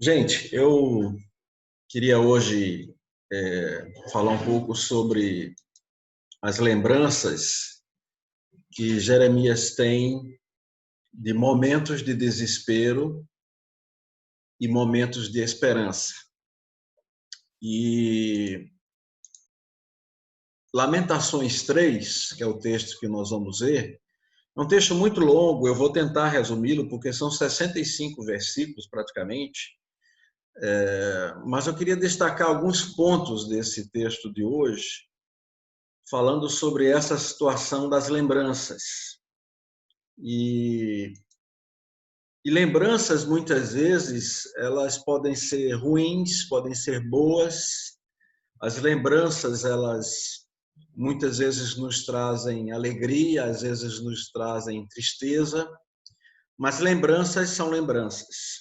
Gente, eu queria hoje falar um pouco sobre as lembranças que Jeremias tem de momentos de desespero e momentos de esperança. E Lamentações 3, que é o texto que nós vamos ver, é um texto muito longo, eu vou tentar resumi-lo, porque são 65 versículos praticamente, mas eu queria destacar alguns pontos desse texto de hoje, falando sobre essa situação das lembranças. E, lembranças, muitas vezes, elas podem ser ruins, podem ser boas. As lembranças, elas muitas vezes nos trazem alegria, às vezes nos trazem tristeza, mas lembranças são lembranças.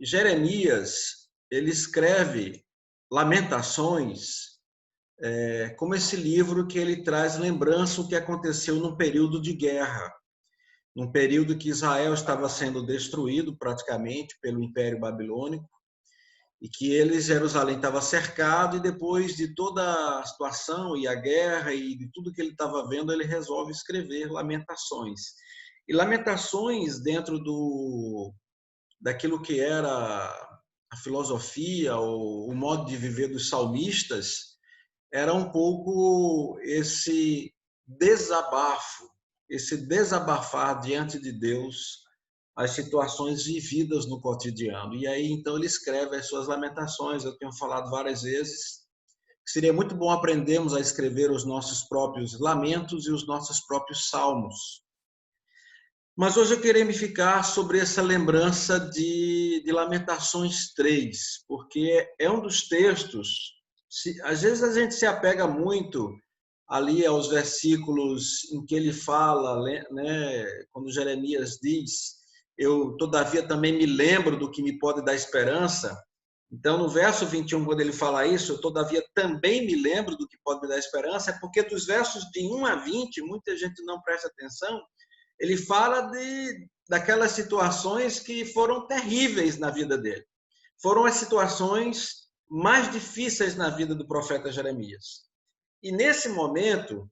Jeremias, ele escreve Lamentações, como esse livro que ele traz lembrança do que aconteceu num período de guerra, num período que Israel estava sendo destruído praticamente pelo Império Babilônico e que Jerusalém estava cercado, e depois de toda a situação e a guerra e de tudo que ele estava vendo, ele resolve escrever Lamentações. E Lamentações, dentro daquilo que era a filosofia, o modo de viver dos salmistas, era um pouco esse desabafar diante de Deus as situações vividas no cotidiano. E aí, então, ele escreve as suas lamentações. Eu tenho falado várias vezes que seria muito bom aprendermos a escrever os nossos próprios lamentos e os nossos próprios salmos. Mas hoje eu queria me ficar sobre essa lembrança de Lamentações 3, porque é um dos textos, às vezes a gente se apega muito ali aos versículos em que ele fala, né, quando Jeremias diz, eu todavia também me lembro do que me pode dar esperança. Então, no verso 21, quando ele fala isso, eu todavia também me lembro do que pode me dar esperança, é porque dos versos de 1 a 20, muita gente não presta atenção, ele fala daquelas situações que foram terríveis na vida dele. Foram as situações mais difíceis na vida do profeta Jeremias. E nesse momento,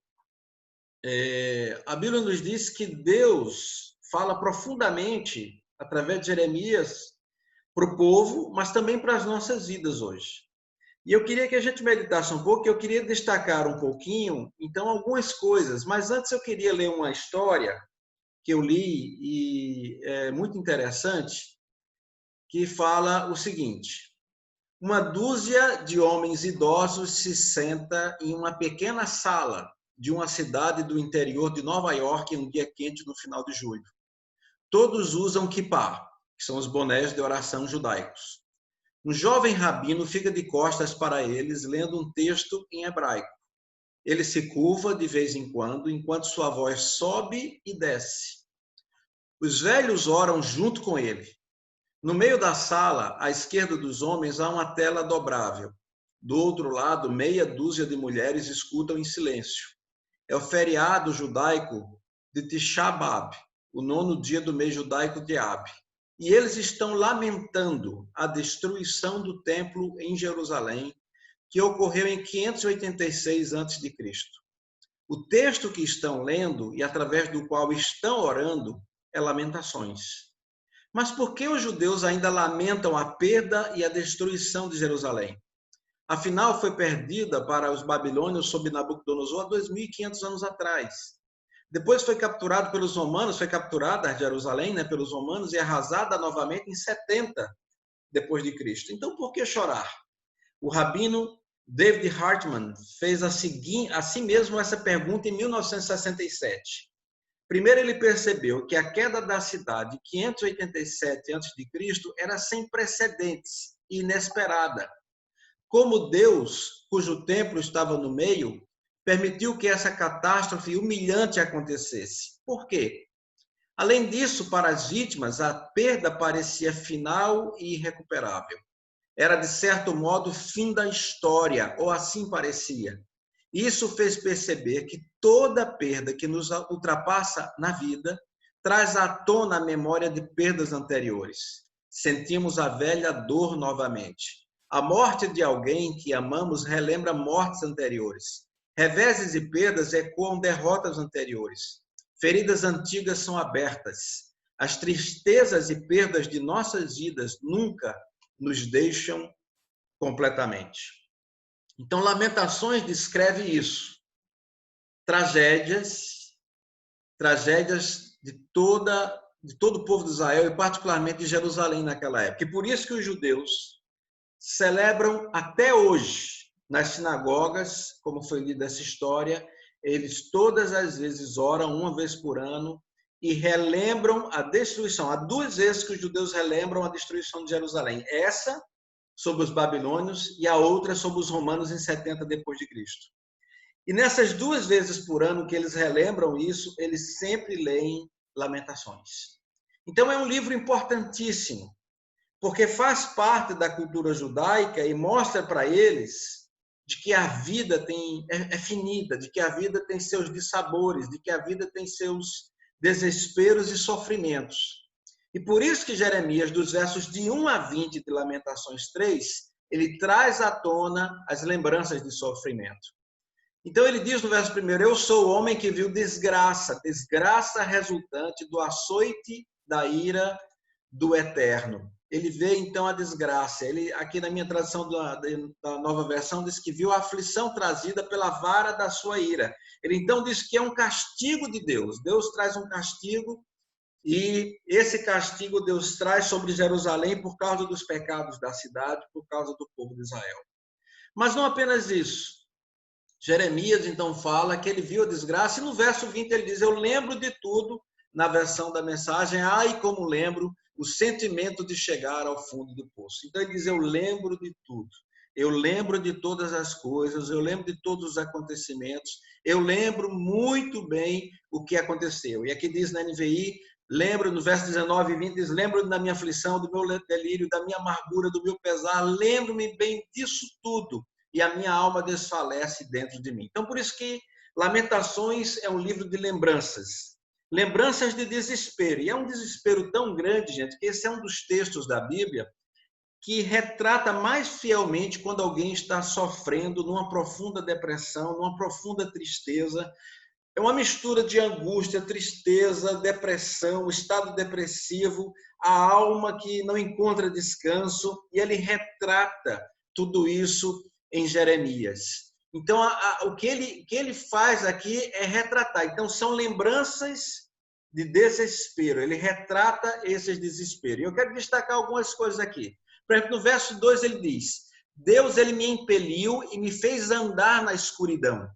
a Bíblia nos diz que Deus fala profundamente, através de Jeremias, para o povo, mas também para as nossas vidas hoje. E eu queria que a gente meditasse um pouco, eu queria destacar um pouquinho, então, algumas coisas. Mas antes eu queria ler uma história que eu li e é muito interessante, que fala o seguinte: uma dúzia de homens idosos se senta em uma pequena sala de uma cidade do interior de Nova York em um dia quente no final de julho. Todos usam kippah, que são os bonés de oração judaicos. Um jovem rabino fica de costas para eles, lendo um texto em hebraico. Ele se curva de vez em quando, enquanto sua voz sobe e desce. Os velhos oram junto com ele. No meio da sala, à esquerda dos homens, há uma tela dobrável. Do outro lado, meia dúzia de mulheres escutam em silêncio. É o feriado judaico de Tisha B'Av, o 9º dia do mês judaico de Ab. E eles estão lamentando a destruição do templo em Jerusalém, que ocorreu em 586 a.C. O texto que estão lendo e através do qual estão orando é Lamentações. Mas por que os judeus ainda lamentam a perda e a destruição de Jerusalém? Afinal, foi perdida para os babilônios sob Nabucodonosor há 2.500 anos atrás. Depois foi capturado pelos romanos, foi capturada Jerusalém, né, pelos romanos, e arrasada novamente em 70 depois de Cristo. Então, por que chorar? O rabino David Hartman fez a si mesmo essa pergunta em 1967. Primeiro, ele percebeu que a queda da cidade em 587 a.C. era sem precedentes e inesperada. Como Deus, cujo templo estava no meio, permitiu que essa catástrofe humilhante acontecesse. Por quê? Além disso, para as vítimas, a perda parecia final e irrecuperável. Era, de certo modo, o fim da história, ou assim parecia. Isso fez perceber que toda perda que nos ultrapassa na vida traz à tona a memória de perdas anteriores. sentimos a velha dor novamente. A morte de alguém que amamos relembra mortes anteriores. Reveses e perdas ecoam derrotas anteriores. Feridas antigas são abertas. As tristezas e perdas de nossas vidas nunca nos deixam completamente. Então, Lamentações descreve isso. Tragédias de todo o povo de Israel e particularmente de Jerusalém naquela época. E por isso que os judeus celebram até hoje nas sinagogas, como foi lida essa história, eles todas as vezes oram uma vez por ano e relembram a destruição. Há 2 vezes que os judeus relembram a destruição de Jerusalém. Essa sobre os babilônios e a outra sobre os romanos em 70 depois de Cristo. E nessas 2 vezes por ano que eles relembram isso, eles sempre leem Lamentações. Então é um livro importantíssimo, porque faz parte da cultura judaica e mostra para eles de que a vida é finita, de que a vida tem seus dissabores, de que a vida tem seus desesperos e sofrimentos. E por isso que Jeremias, dos versos de 1 a 20 de Lamentações 3, ele traz à tona as lembranças de sofrimento. Então ele diz no verso 1, eu sou o homem que viu desgraça, desgraça resultante do açoite da ira do Eterno. Ele vê então a desgraça. Ele, aqui na minha tradução da nova versão, diz que viu a aflição trazida pela vara da sua ira. Ele então diz que é um castigo de Deus. Deus traz um castigo e esse castigo Deus traz sobre Jerusalém por causa dos pecados da cidade, por causa do povo de Israel. Mas não apenas isso. Jeremias então fala que ele viu a desgraça e no verso 20 ele diz, eu lembro de tudo, na versão da mensagem, ai como lembro o sentimento de chegar ao fundo do poço. Então ele diz, eu lembro de tudo, eu lembro de todas as coisas, eu lembro de todos os acontecimentos, eu lembro muito bem o que aconteceu. E aqui diz na NVI, lembro, no verso 19 e 20, diz, lembro da minha aflição, do meu delírio, da minha amargura, do meu pesar, lembro-me bem disso tudo, e a minha alma desfalece dentro de mim. Então, por isso que Lamentações é um livro de lembranças. Lembranças de desespero. E é um desespero tão grande, gente, que esse é um dos textos da Bíblia que retrata mais fielmente quando alguém está sofrendo numa profunda depressão, numa profunda tristeza. É uma mistura de angústia, tristeza, depressão, estado depressivo, a alma que não encontra descanso, e ele retrata tudo isso em Jeremias. Então, o que ele faz aqui é retratar. Então, são lembranças de desespero. Ele retrata esses desesperos. E eu quero destacar algumas coisas aqui. Por exemplo, no verso 2 ele diz, Deus ele me impeliu e me fez andar na escuridão.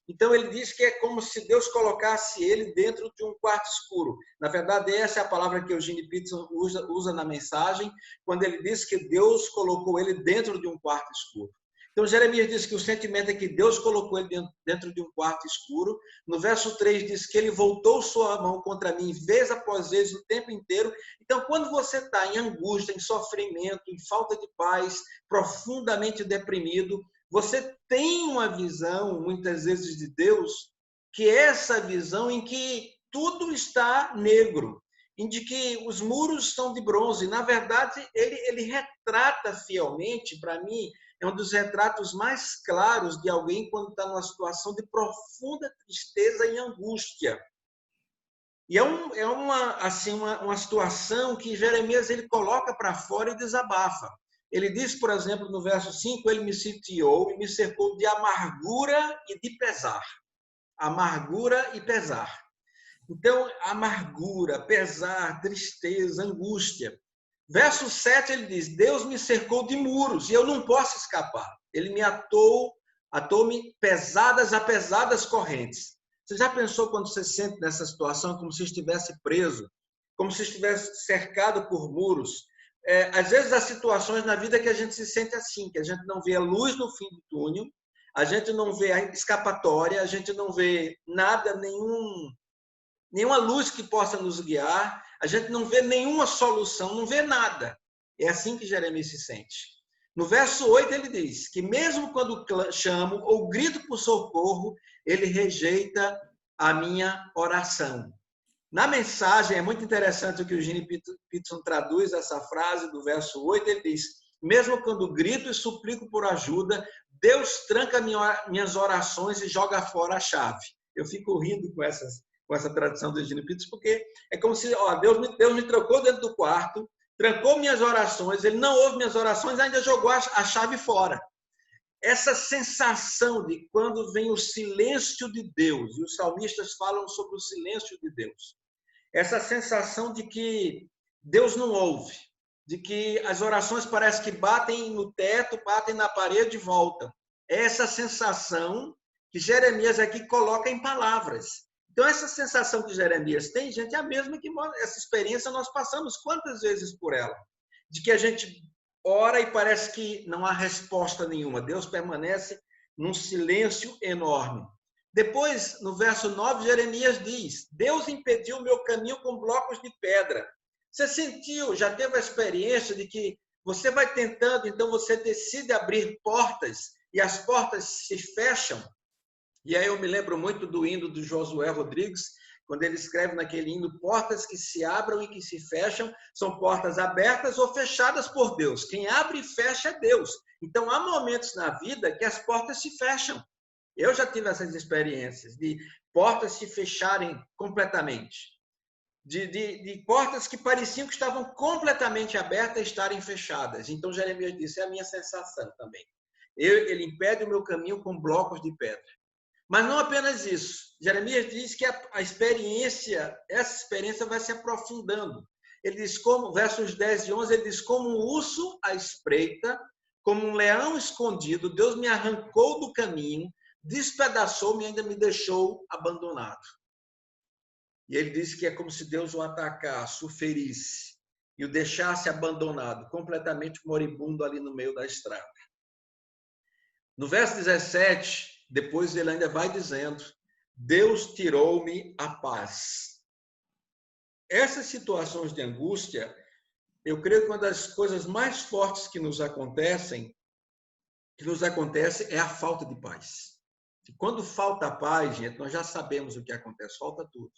Então, ele diz que é como se Deus colocasse ele dentro de um quarto escuro. Na verdade, essa é a palavra que Eugene Peterson usa na mensagem, quando ele diz que Deus colocou ele dentro de um quarto escuro. Então, Jeremias diz que o sentimento é que Deus colocou ele dentro de um quarto escuro. No verso 3 diz que ele voltou sua mão contra mim vez após vez o tempo inteiro. Então, quando você está em angústia, em sofrimento, em falta de paz, profundamente deprimido, você tem uma visão, muitas vezes, de Deus, que é essa visão em que tudo está negro, em que os muros estão de bronze. Na verdade, ele retrata fielmente, para mim, é um dos retratos mais claros de alguém quando está numa situação de profunda tristeza e angústia. E é uma situação que Jeremias ele coloca para fora e desabafa. Ele diz, por exemplo, no verso 5, ele me sitiou e me cercou de amargura e de pesar. Amargura e pesar. Então, amargura, pesar, tristeza, angústia. Verso 7, ele diz, Deus me cercou de muros e eu não posso escapar. Ele me atou-me pesadas correntes. Você já pensou quando você se sente nessa situação como se estivesse preso, como se estivesse cercado por muros? Às vezes há situações na vida que a gente se sente assim, que a gente não vê a luz no fim do túnel, a gente não vê a escapatória, a gente não vê nada, nenhuma luz que possa nos guiar, a gente não vê nenhuma solução, não vê nada. É assim que Jeremias se sente. No verso 8 ele diz que mesmo quando chamo ou grito por socorro, ele rejeita a minha oração. Na mensagem, é muito interessante o que o Eugene Peterson traduz essa frase do verso 8, ele diz: mesmo quando grito e suplico por ajuda, Deus tranca minhas orações e joga fora a chave. Eu fico rindo com essa tradução do Eugene Peterson, porque é como se Deus me trancou dentro do quarto, trancou minhas orações, ele não ouve minhas orações, ainda jogou a chave fora. Essa sensação de quando vem o silêncio de Deus, e os salmistas falam sobre o silêncio de Deus, essa sensação de que Deus não ouve, de que as orações parecem que batem no teto, batem na parede e voltam. É essa sensação que Jeremias aqui coloca em palavras. Então, essa sensação que Jeremias tem, gente, é a mesma que essa experiência nós passamos quantas vezes por ela. De que a gente ora e parece que não há resposta nenhuma. Deus permanece num silêncio enorme. Depois, no verso 9, Jeremias diz: Deus impediu o meu caminho com blocos de pedra. Você sentiu, já teve a experiência de que você vai tentando, então você decide abrir portas e as portas se fecham? E aí eu me lembro muito do hino do Josué Rodrigues, quando ele escreve naquele hino: portas que se abram e que se fecham são portas abertas ou fechadas por Deus. Quem abre e fecha é Deus. Então há momentos na vida que as portas se fecham. Eu já tive essas experiências de portas se fecharem completamente, de portas que pareciam que estavam completamente abertas estarem fechadas. Então Jeremias disse: é a minha sensação também. Ele impede o meu caminho com blocos de pedra. Mas não apenas isso. Jeremias diz que essa experiência vai se aprofundando. Ele diz, como, versos 10 e 11, ele diz: como um urso à espreita, como um leão escondido, Deus me arrancou do caminho, despedaçou-me e ainda me deixou abandonado. E ele diz que é como se Deus o atacasse, o ferisse e o deixasse abandonado, completamente moribundo ali no meio da estrada. No verso 17, depois ele ainda vai dizendo: Deus tirou-me a paz. Essas situações de angústia, eu creio que uma das coisas mais fortes que nos acontece é a falta de paz. E quando falta paz, gente, nós já sabemos o que acontece, falta tudo.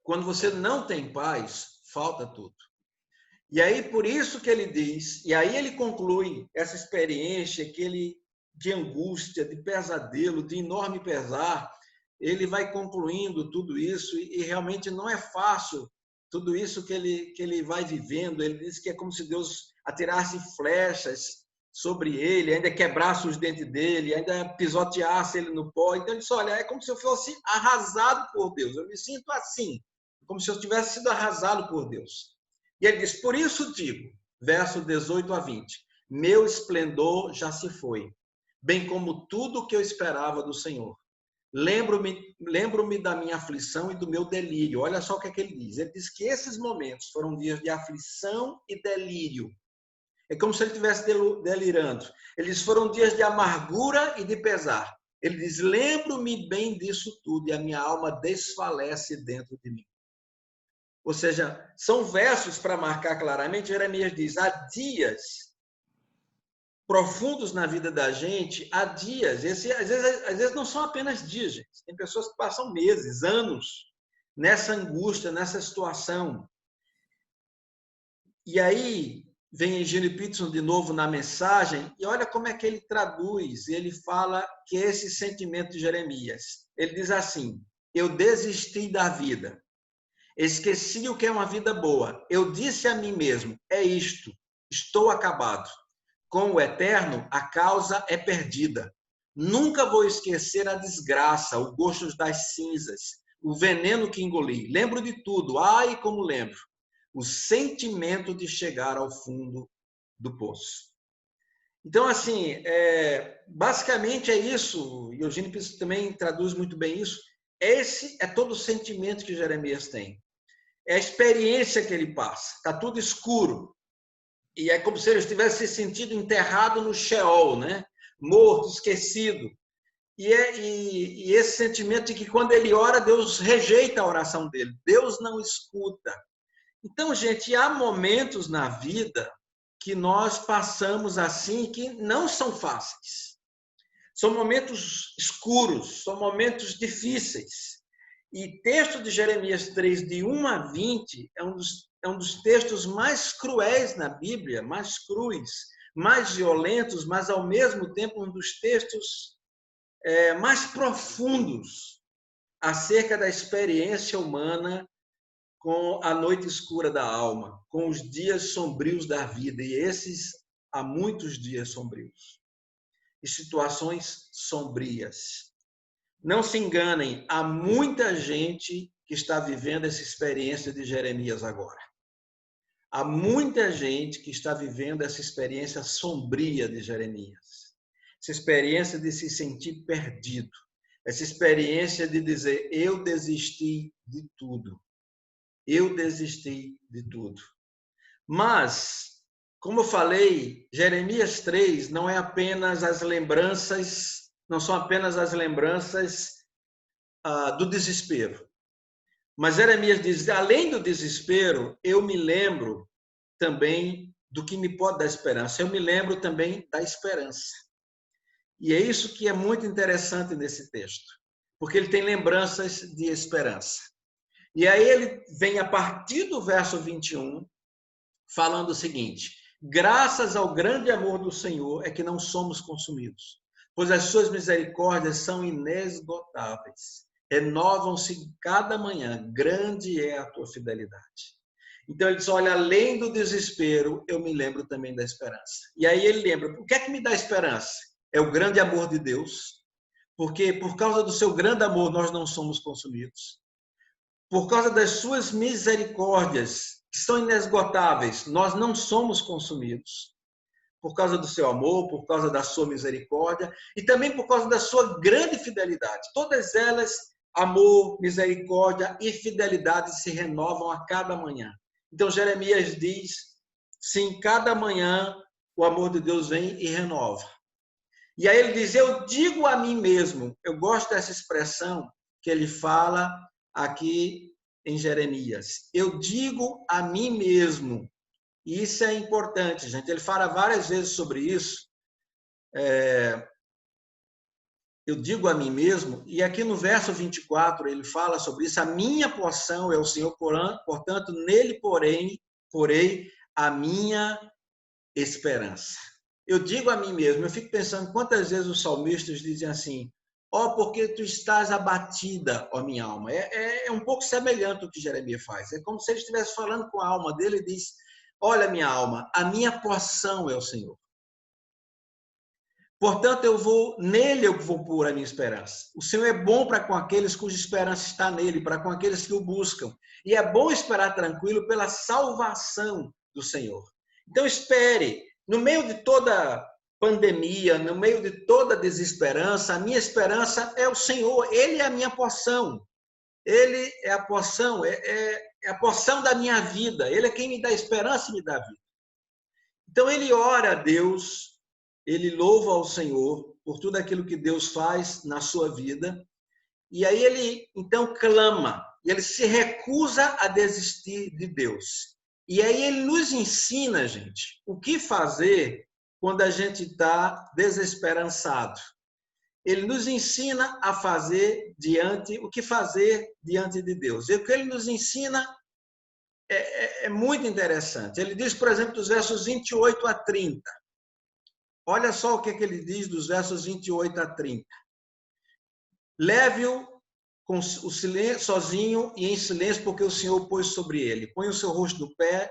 Quando você não tem paz, falta tudo. E aí, por isso que ele diz, e aí ele conclui essa experiência de angústia, de pesadelo, de enorme pesar, ele vai concluindo tudo isso, e realmente não é fácil tudo isso que ele vai vivendo. Ele diz que é como se Deus atirasse flechas sobre ele, ainda quebrasse os dentes dele, ainda pisoteasse ele no pó. Então ele disse: olha, é como se eu fosse arrasado por Deus. Eu me sinto assim, como se eu tivesse sido arrasado por Deus. E ele diz: por isso digo, verso 18 a 20, meu esplendor já se foi, bem como tudo o que eu esperava do Senhor. Lembro-me da minha aflição e do meu delírio. Olha só o que é que ele diz. Ele diz que esses momentos foram dias de aflição e delírio. É como se ele estivesse delirando. Ele diz: foram dias de amargura e de pesar. Ele diz: lembro-me bem disso tudo e a minha alma desfalece dentro de mim. Ou seja, são versos para marcar claramente. Jeremias diz: há dias profundos na vida da gente, há dias. Às vezes não são apenas dias, gente. Tem pessoas que passam meses, anos nessa angústia, nessa situação. E aí vem Eugene Peterson de novo na mensagem, e olha como é que ele traduz. Ele fala que esse sentimento de Jeremias, ele diz assim: eu desisti da vida. Esqueci o que é uma vida boa. Eu disse a mim mesmo: é isto, estou acabado. Com o eterno, a causa é perdida. Nunca vou esquecer a desgraça, o gosto das cinzas, o veneno que engoli. Lembro de tudo, ai como lembro. O sentimento de chegar ao fundo do poço. Então, assim, basicamente é isso. E Eugene Peterson também traduz muito bem isso. Esse é todo o sentimento que Jeremias tem. É a experiência que ele passa. Está tudo escuro. E é como se ele estivesse se sentindo enterrado no Sheol, né? Morto, esquecido. E esse sentimento de que quando ele ora, Deus rejeita a oração dele. Deus não escuta. Então, gente, há momentos na vida que nós passamos assim que não são fáceis. São momentos escuros, são momentos difíceis. E texto de Jeremias 3, de 1 a 20, é um dos textos mais cruéis na Bíblia, mais crus, mais violentos, mas ao mesmo tempo um dos textos mais profundos acerca da experiência humana com a noite escura da alma, com os dias sombrios da vida, e esses há muitos dias sombrios, e situações sombrias. Não se enganem, há muita gente que está vivendo essa experiência de Jeremias agora. Há muita gente que está vivendo essa experiência sombria de Jeremias. Essa experiência de se sentir perdido. Essa experiência de dizer, eu desisti de tudo. Eu desisti de tudo. Mas, como eu falei, Jeremias 3 não é apenas as lembranças, não são apenas as lembranças do desespero. Mas Jeremias diz, além do desespero, eu me lembro também do que me pode dar esperança. Eu me lembro também da esperança. E é isso que é muito interessante nesse texto, porque ele tem lembranças de esperança. E aí ele vem a partir do verso 21, falando o seguinte, graças ao grande amor do Senhor é que não somos consumidos, pois as suas misericórdias são inesgotáveis. Renovam-se cada manhã, grande é a tua fidelidade. Então ele diz, olha, além do desespero, eu me lembro também da esperança. E aí ele lembra, o que é que me dá esperança? É o grande amor de Deus, porque por causa do seu grande amor nós não somos consumidos. Por causa das suas misericórdias, que são inesgotáveis, nós não somos consumidos. Por causa do seu amor, por causa da sua misericórdia e também por causa da sua grande fidelidade. Todas elas, amor, misericórdia e fidelidade se renovam a cada manhã. Então Jeremias diz, sim, cada manhã o amor de Deus vem e renova. E aí ele diz, eu digo a mim mesmo, eu gosto dessa expressão que ele fala aqui em Jeremias, eu digo a mim mesmo. E isso é importante, gente. Ele fala várias vezes sobre isso. Eu digo a mim mesmo, e aqui no verso 24 ele fala sobre isso, a minha porção é o Senhor, portanto, nele porei a minha esperança. Eu digo a mim mesmo, eu fico pensando quantas vezes os salmistas dizem assim, porque tu estás abatida, ó minha alma. É um pouco semelhante ao que Jeremias faz. É como se ele estivesse falando com a alma dele e diz, olha minha alma, a minha porção é o Senhor. Portanto, nele eu vou pôr a minha esperança. O Senhor é bom para com aqueles cuja esperança está nele, para com aqueles que o buscam. E é bom esperar tranquilo pela salvação do Senhor. Então espere, no meio de toda pandemia, no meio de toda desesperança, a minha esperança é o Senhor, ele é a minha porção. Ele é a porção, é a porção da minha vida. Ele é quem me dá esperança e me dá vida. Então ele ora a Deus, ele louva ao Senhor por tudo aquilo que Deus faz na sua vida. E aí ele então clama, e ele se recusa a desistir de Deus. E aí ele nos ensina, gente, o que fazer quando a gente está desesperançado. Ele nos ensina a fazer o que fazer diante de Deus. E o que ele nos ensina é muito interessante. Ele diz, por exemplo, dos versos 28 a 30. Olha só o que ele diz dos versos 28 a 30. Leve-o com o silêncio, sozinho e em silêncio, porque o Senhor pôs sobre ele. Põe o seu rosto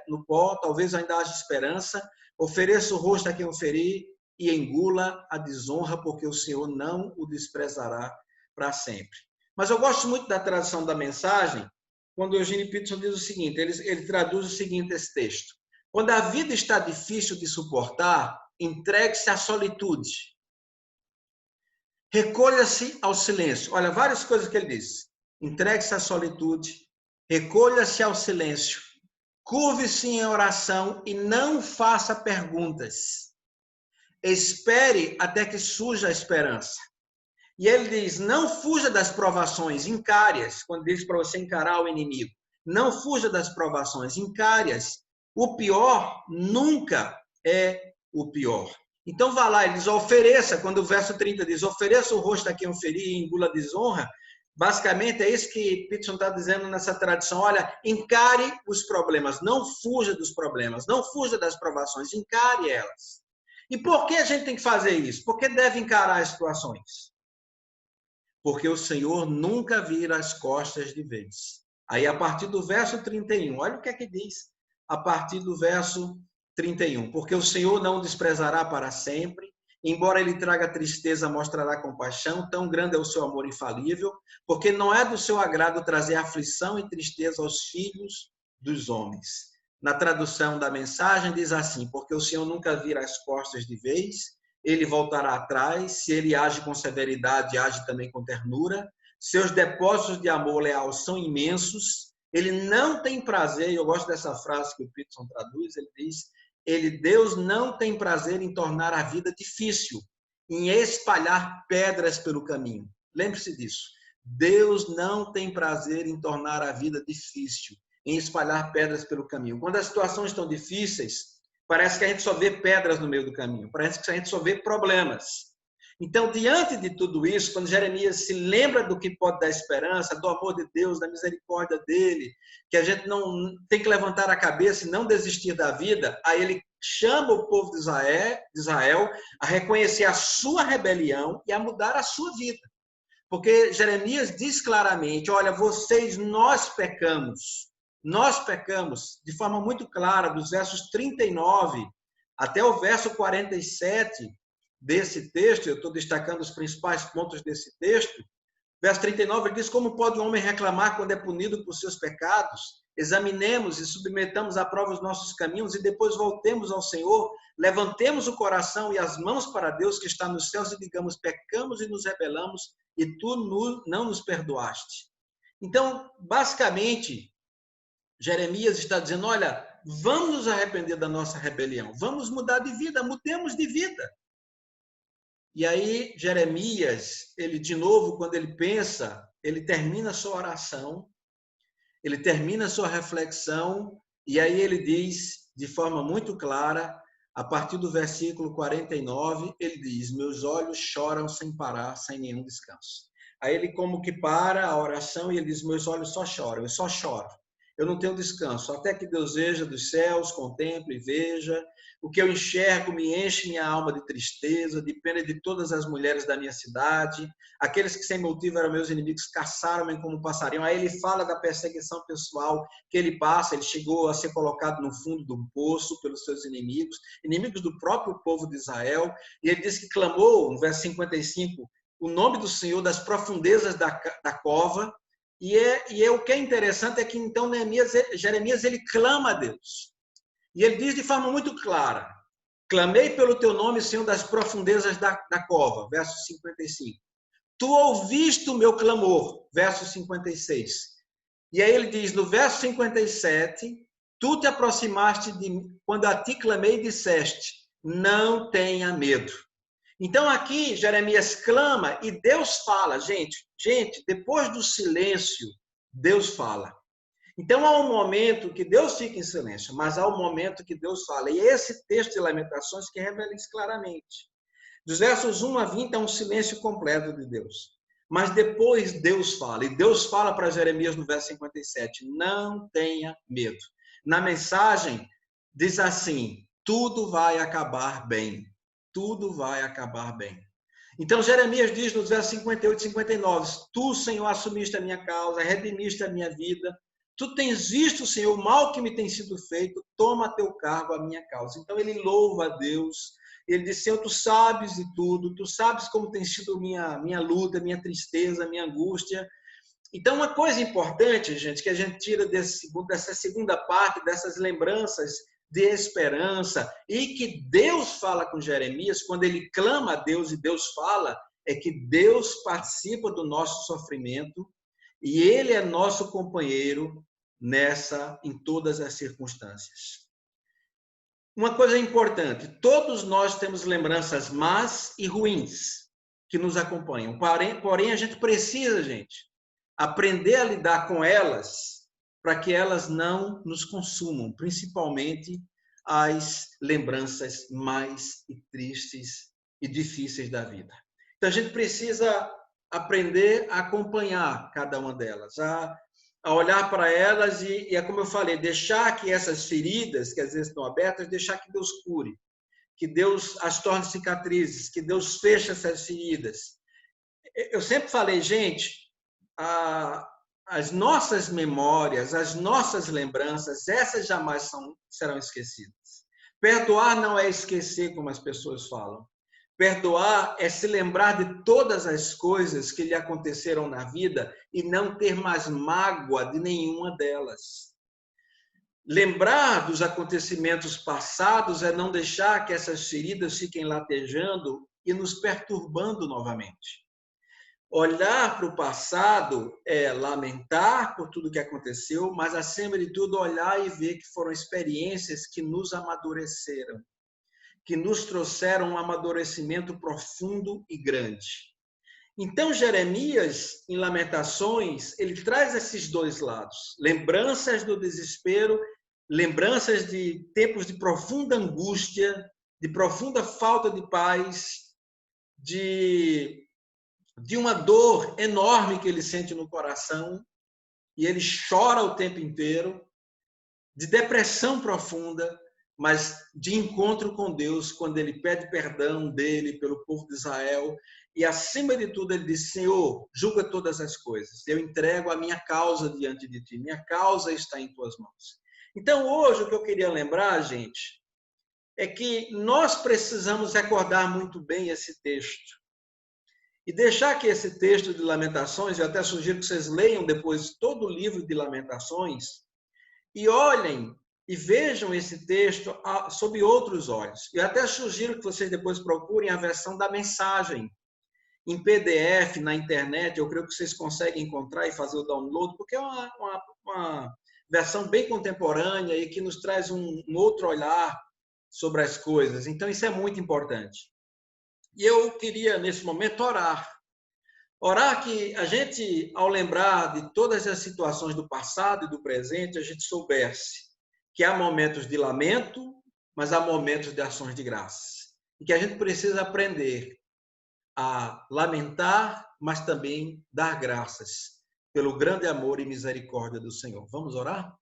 no pó, talvez ainda haja esperança. Ofereça o rosto a quem o ferir e engula a desonra, porque o Senhor não o desprezará para sempre. Mas eu gosto muito da tradução da mensagem, quando Eugene Peterson diz o seguinte, ele traduz o seguinte, esse texto. Quando a vida está difícil de suportar, entregue-se à solitude. Recolha-se ao silêncio. Olha, várias coisas que ele diz. Entregue-se à solitude, recolha-se ao silêncio, curve-se em oração e não faça perguntas. Espere até que surja a esperança. E ele diz, não fuja das provações, encare-as, quando diz para você encarar o inimigo. Não fuja das provações, encare-as. O pior nunca é o pior. Então vá lá, ele diz, ofereça, quando o verso 30 diz, ofereça o rosto a quem o ferir e engula a desonra, Basicamente, é isso que Peterson está dizendo nessa tradição. Olha, encare os problemas, não fuja dos problemas, não fuja das provações, encare elas. E por que a gente tem que fazer isso? Por que deve encarar as situações? Porque o Senhor nunca vira as costas de vez. Aí, a partir do verso 31, olha o que é que diz a partir do verso 31. Porque o Senhor não desprezará para sempre, embora ele traga tristeza, mostrará compaixão, tão grande é o seu amor infalível, porque não é do seu agrado trazer aflição e tristeza aos filhos dos homens. Na tradução da mensagem diz assim, porque o Senhor nunca vira as costas de vez, ele voltará atrás, se ele age com severidade, age também com ternura, seus depósitos de amor leal são imensos, ele não tem prazer, eu gosto dessa frase que o Peterson traduz, ele diz, Deus não tem prazer em tornar a vida difícil, em espalhar pedras pelo caminho. Lembre-se disso. Deus não tem prazer em tornar a vida difícil, em espalhar pedras pelo caminho. Quando as situações estão difíceis, parece que a gente só vê pedras no meio do caminho, parece que a gente só vê problemas. Então, diante de tudo isso, quando Jeremias se lembra do que pode dar esperança, do amor de Deus, da misericórdia dele, que a gente não tem que levantar a cabeça e não desistir da vida, aí ele chama o povo de Israel a reconhecer a sua rebelião e a mudar a sua vida. Porque Jeremias diz claramente, olha, nós pecamos de forma muito clara, dos versos 39 até o verso 47 desse texto, eu estou destacando os principais pontos desse texto. Verso 39, ele diz, como pode o homem reclamar quando é punido por seus pecados? Examinemos e submetamos à prova os nossos caminhos e depois voltemos ao Senhor, levantemos o coração e as mãos para Deus que está nos céus e digamos, pecamos e nos rebelamos e tu não nos perdoaste. Então, basicamente, Jeremias está dizendo, olha, vamos nos arrepender da nossa rebelião, vamos mudar de vida, mudemos de vida. E aí, Jeremias, ele de novo, quando ele pensa, ele termina a sua oração, ele termina a sua reflexão, e aí ele diz, de forma muito clara, a partir do versículo 49, ele diz, meus olhos choram sem parar, sem nenhum descanso. Aí ele como que para a oração e ele diz, meus olhos só choram, eu só choro. Eu não tenho descanso, até que Deus veja dos céus, contemple e veja. O que eu enxergo me enche minha alma de tristeza, de pena de todas as mulheres da minha cidade. Aqueles que sem motivo eram meus inimigos caçaram-me como passarinho. Aí ele fala da perseguição pessoal que ele passa, ele chegou a ser colocado no fundo do poço pelos seus inimigos, inimigos do próprio povo de Israel. E ele diz que clamou, no verso 55, o nome do Senhor das profundezas da cova. E o que é interessante é que então Jeremias ele clama a Deus. E ele diz de forma muito clara, clamei pelo teu nome, Senhor, das profundezas da cova, verso 55. Tu ouviste o meu clamor, verso 56. E aí ele diz no verso 57, tu te aproximaste de mim quando a ti clamei e disseste, não tenha medo. Então aqui Jeremias clama e Deus fala, gente, depois do silêncio, Deus fala. Então há um momento que Deus fica em silêncio, mas há um momento que Deus fala. E é esse texto de Lamentações que revela isso claramente. Dos versos 1 a 20 é um silêncio completo de Deus. Mas depois Deus fala, e Deus fala para Jeremias no verso 57, não tenha medo. Na mensagem diz assim, tudo vai acabar bem. Tudo vai acabar bem. Então, Jeremias diz nos versos 58 e 59, tu, Senhor, assumiste a minha causa, redimiste a minha vida, tu tens visto, Senhor, o mal que me tem sido feito, toma a teu cargo a minha causa. Então, ele louva a Deus, ele diz, Senhor, tu sabes de tudo, tu sabes como tem sido minha luta, minha tristeza, minha angústia. Então, uma coisa importante, gente, que a gente tira dessa segunda parte, dessas lembranças de esperança, e que Deus fala com Jeremias, quando ele clama a Deus e Deus fala, é que Deus participa do nosso sofrimento e ele é nosso companheiro em todas as circunstâncias. Uma coisa importante, todos nós temos lembranças más e ruins que nos acompanham, porém a gente precisa, gente, aprender a lidar com elas para que elas não nos consumam, principalmente as lembranças mais tristes e difíceis da vida. Então, a gente precisa aprender a acompanhar cada uma delas, a olhar para elas e é como eu falei, deixar que essas feridas, que às vezes estão abertas, deixar que Deus cure, que Deus as torne cicatrizes, que Deus feche essas feridas. Eu sempre falei, gente, as nossas memórias, as nossas lembranças, essas jamais serão esquecidas. Perdoar não é esquecer, como as pessoas falam. Perdoar é se lembrar de todas as coisas que lhe aconteceram na vida e não ter mais mágoa de nenhuma delas. Lembrar dos acontecimentos passados é não deixar que essas feridas fiquem latejando e nos perturbando novamente. Olhar para o passado é lamentar por tudo que aconteceu, mas, acima de tudo, olhar e ver que foram experiências que nos amadureceram, que nos trouxeram um amadurecimento profundo e grande. Então, Jeremias, em Lamentações, ele traz esses dois lados. Lembranças do desespero, lembranças de tempos de profunda angústia, de profunda falta de paz, de uma dor enorme que ele sente no coração, e ele chora o tempo inteiro, de depressão profunda, mas de encontro com Deus, quando ele pede perdão dele pelo povo de Israel, e acima de tudo ele diz: Senhor, julga todas as coisas, eu entrego a minha causa diante de ti, minha causa está em tuas mãos. Então hoje o que eu queria lembrar, gente, é que nós precisamos recordar muito bem esse texto, e deixar que esse texto de Lamentações, eu até sugiro que vocês leiam depois todo o livro de Lamentações, e olhem e vejam esse texto sob outros olhos. Eu até sugiro que vocês depois procurem a versão da mensagem em PDF, na internet. Eu creio que vocês conseguem encontrar e fazer o download, porque é uma versão bem contemporânea e que nos traz um outro olhar sobre as coisas. Então, isso é muito importante. E eu queria, nesse momento, orar. Orar que a gente, ao lembrar de todas as situações do passado e do presente, a gente soubesse que há momentos de lamento, mas há momentos de ações de graças. E que a gente precisa aprender a lamentar, mas também dar graças pelo grande amor e misericórdia do Senhor. Vamos orar?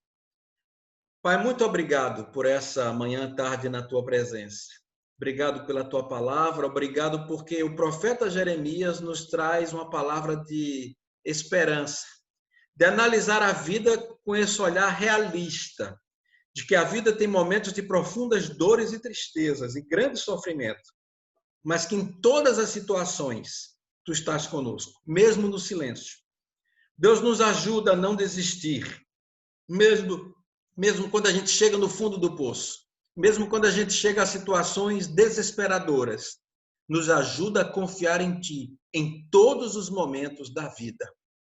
Pai, muito obrigado por essa manhã, tarde na tua presença. Obrigado pela tua palavra, obrigado porque o profeta Jeremias nos traz uma palavra de esperança, de analisar a vida com esse olhar realista, de que a vida tem momentos de profundas dores e tristezas e grande sofrimento, mas que em todas as situações tu estás conosco, mesmo no silêncio. Deus nos ajuda a não desistir, mesmo quando a gente chega no fundo do poço. Mesmo quando a gente chega a situações desesperadoras, nos ajuda a confiar em Ti em todos os momentos da vida.